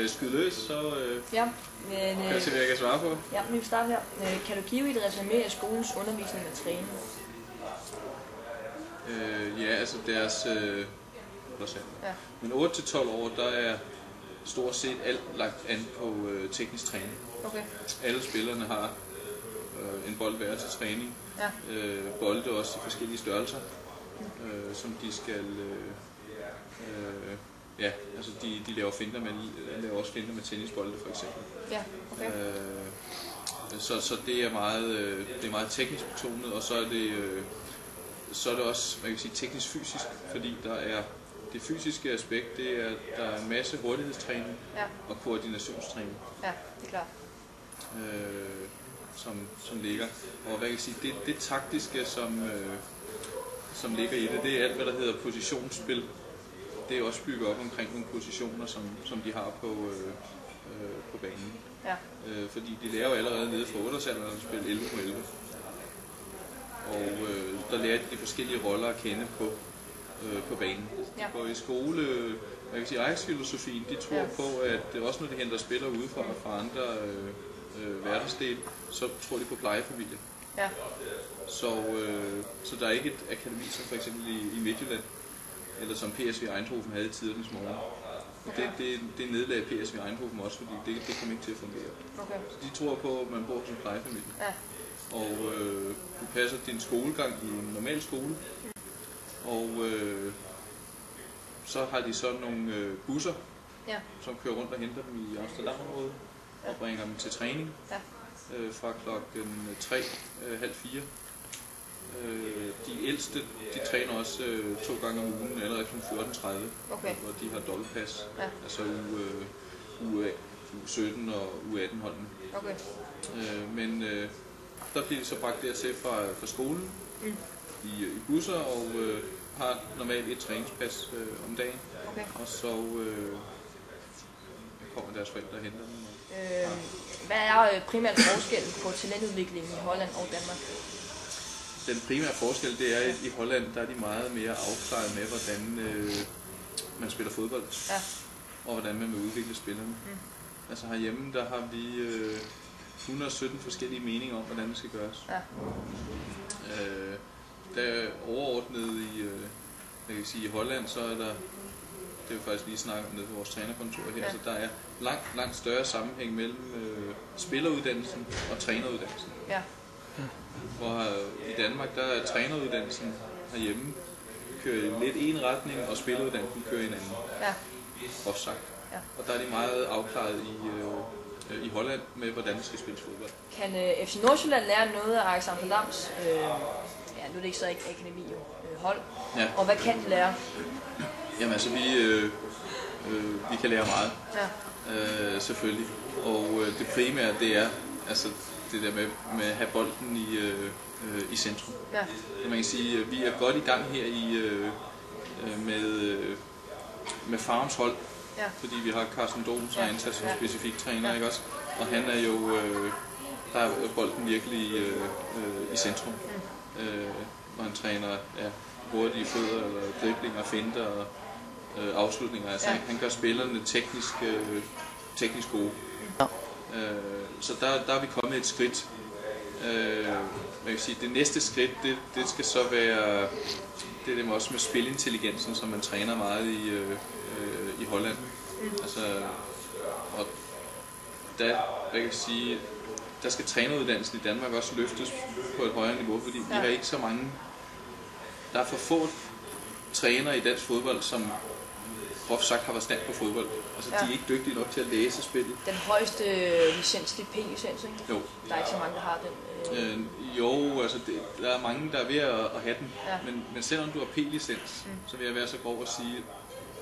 Skyd løs, så ja, kan jeg se, hvad jeg kan svare på. Ja, vi vil starte her. Kan du give et resumé af skolens undervisning og træning? Ja, altså deres... Ja. Men 8-12 år, der er stort set alt lagt an på teknisk træning. Okay. Alle spillerne har en bold hver til træning. Ja. Bolde også i forskellige størrelser, som de skal... ja, altså de laver finter med, laver også finter med tennisbolde for eksempel. Ja, okay. Så det er meget teknisk betonet, og så er det også, man kan sige, teknisk fysisk, fordi der er det fysiske aspekt, det er der er en masse hurtighedstræning og koordinationstræning. Ja, det er klart. Som ligger. Og hvad kan jeg sige, det taktiske, som ligger i det er alt, hvad der hedder positionsspil. Det er også bygget op omkring nogle positioner, som de har på banen. Ja. Fordi de lærer jo allerede nede fra 8-årsalderen at spille 11 på 11. Og der lærer de forskellige roller at kende på banen. Ja. Og i skole, jeg kan sige, Ajax-filosofien, de tror på, at også når de henter spillere udefra fra andre verdensdele, så tror de på plejefamilie. Ja. Så der er ikke et akademi, som for eksempel i Midtjylland, eller som PSV Eindhoven havde i tidernes morgen. Okay. Det nedlagde PSV Eindhoven også, fordi det kom ikke til at fungere. Okay. Så de tror på, at man bor som plejefamilie. Ja. Og du passer din skolegang i en normal skole. Og så har de så nogle busser, som kører rundt og henter dem i Amsterdam-området og bringer dem til træning fra klokken 3, halv 4. De ældste, de træner også 2 gange om ugen, allerede kl. 14.30, hvor de har dobbeltpas, altså uge 17 og uge 18 holdene. Okay. Men der bliver de så bragt dertil fra skolen i busser og har normalt et træningspas om dagen, og så kommer deres forældre og henter dem. Hvad er primært forskellen på talentudviklingen i Holland og Danmark? Den primære forskel, det er, at i Holland, der er de meget mere afklaret med, hvordan man spiller fodbold, og hvordan man vil udvikle spillerne. Altså herhjemme, der har vi 117 forskellige meninger om, hvordan det skal gøres. Der er overordnet i Holland, så er der, det er jo faktisk lige snakket om nede på vores trænerkontor her, så der er langt større sammenhæng mellem spilleruddannelsen og træneruddannelsen. Ja. Hvor i Danmark, der er træneruddannelsen herhjemme kører lidt i en retning, og spilleruddannelsen kører i en anden. Ja. Groft sagt. Ja. Og der er de meget afklaret i Holland med, hvordan det skal spilles fodbold. Kan FC Nordsjælland lære noget af Ajax Amsterdams, nu er det ikke så ikke akademi, hold, og hvad kan de lære? Jamen altså, vi kan lære meget, selvfølgelig. Og det primære, det er altså det der med at have bolden i centrum. Ja. Man kan sige, at vi er godt i gang her med Farms hold, fordi vi har Carsten Dohm, som er ansat som specifik træner, ikke også? Og han er jo, der er bolden virkelig i centrum, hvor han træner hurtige fødder, eller driblinger, finter og afslutninger. Altså han gør spillerne teknisk gode. Så der er vi kommet et skridt. Man kan sige, det næste skridt, det skal så være det også med spilintelligensen, som man træner meget i Holland. Altså, og jeg kan sige, der skal træneruddannelsen i Danmark også løftes på et højere niveau, fordi vi har ikke så mange. Der er for få trænere i dansk fodbold, som groft sagt har forstand på fodbold. Altså, de er ikke dygtige nok til at læse spillet. Den højeste licens, det er P-licens, ikke? Jo. Der er ikke så mange, der har den. Jo, altså der er mange, der er ved at have den. Men selvom du har P-licens, så vil jeg være så grov at sige, at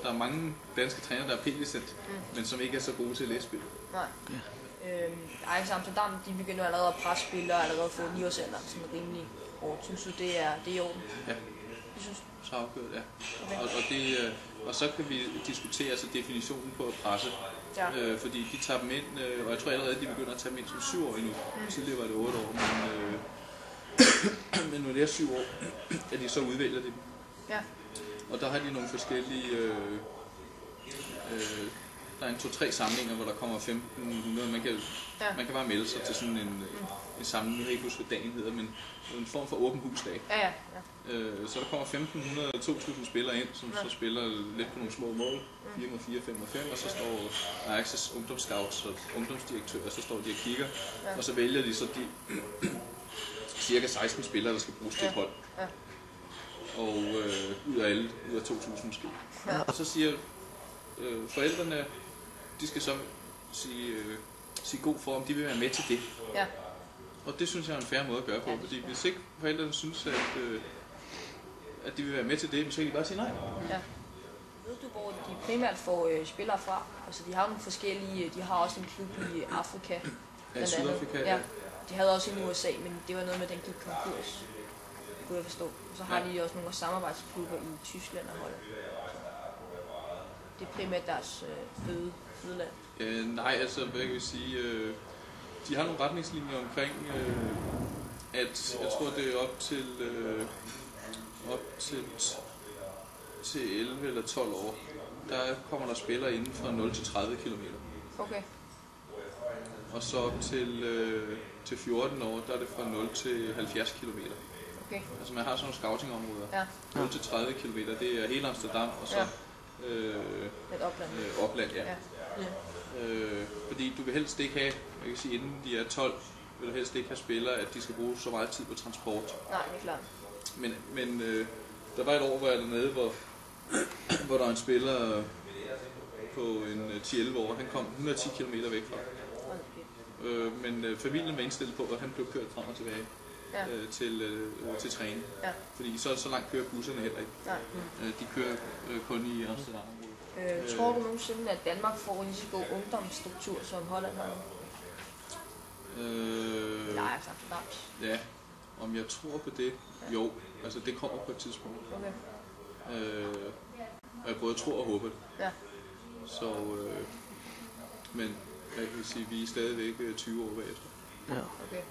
der er mange danske trænere, der har P-licens, men som ikke er så gode til at læse spillet. Nej. Ajax Amsterdam, de begynder allerede at presse spillere, allerede få 9-årsalderen, som er rimelig hårdt. Synes du, det er i orden? Ja. Det synes du? Så afgjort, ja. Okay. Og så kan vi diskutere altså definitionen på at presse. Ja. Fordi de tager dem ind, og jeg tror allerede, at de begynder at tage dem ind som 7 år endnu. Tidligere var det 8 år, men nu er det 7 år, at de så udvælger dem. Ja. Og der har de nogle forskellige Der er en 2-3 samlinger, hvor der kommer 1500. Man kan bare melde sig til sådan en samling. Nu har jeg ikke husket, hvad dagen hedder, men en form for åben husdag. Så der kommer 1500-2000 spillere ind, som så spiller lidt på nogle små mål. 4 mod 4, 5 mod 5, og så står Ajax' ungdomsscouts og ungdomsdirektører, så står de og kigger. Og så vælger de så de cirka 16 spillere, der skal bruges til et hold. Og ud af 2000 måske. Og så siger forældrene, de skal så sige god for, om de vil være med til det. Og det synes jeg er en fair måde at gøre på, fordi hvis ikke forældrene synes, at de vil være med til det, så kan de bare sige nej. Ved du, hvor de primært får spillere fra? Altså, de har nogle forskellige, de har også en klub i Afrika. Ja, Sydafrika, De havde også en i USA, men det var noget med, den gik konkurs. Kunne jeg forstå. Så har de også nogle samarbejdsklubber i Tyskland og Holland. Det er primært deres fødeland. Nej, altså, hvad kan vi sige? De har nogle retningslinjer omkring, at jeg tror, det er op til 11 eller 12 år. Der kommer der spillere inden fra 0 til 30 km. Okay. Og så op til 14 år, der er det fra 0 til 70 km. Okay. Altså man har sådan nogle scoutingområder. 0 til 30 km, det er hele Amsterdam, og så opland, fordi du vil helst ikke have, jeg kan sige, inden de er 12, vil du helst ikke have spillere, at de skal bruge så meget tid på transport. Nej, det er klart. Men der var et år, hvor jeg dernede, hvor der var en spiller på en 10-11 år, han kom 110 km væk fra. Men familien var indstillet på, at han blev kørt frem og tilbage til træning. Fordi så langt kører busserne heller ikke. De kører kun i Amsterdam. Tror du nogensinde, at Danmark får en lige så god ungdomsstruktur, som Holland har? Nej, Amsterdam. Ja, om jeg tror på det? Jo, altså det kommer på et tidspunkt. Okay. Og jeg både tror og håber det. Så, men jeg kan sige, vi er stadigvæk 20 år bagefter. Okay.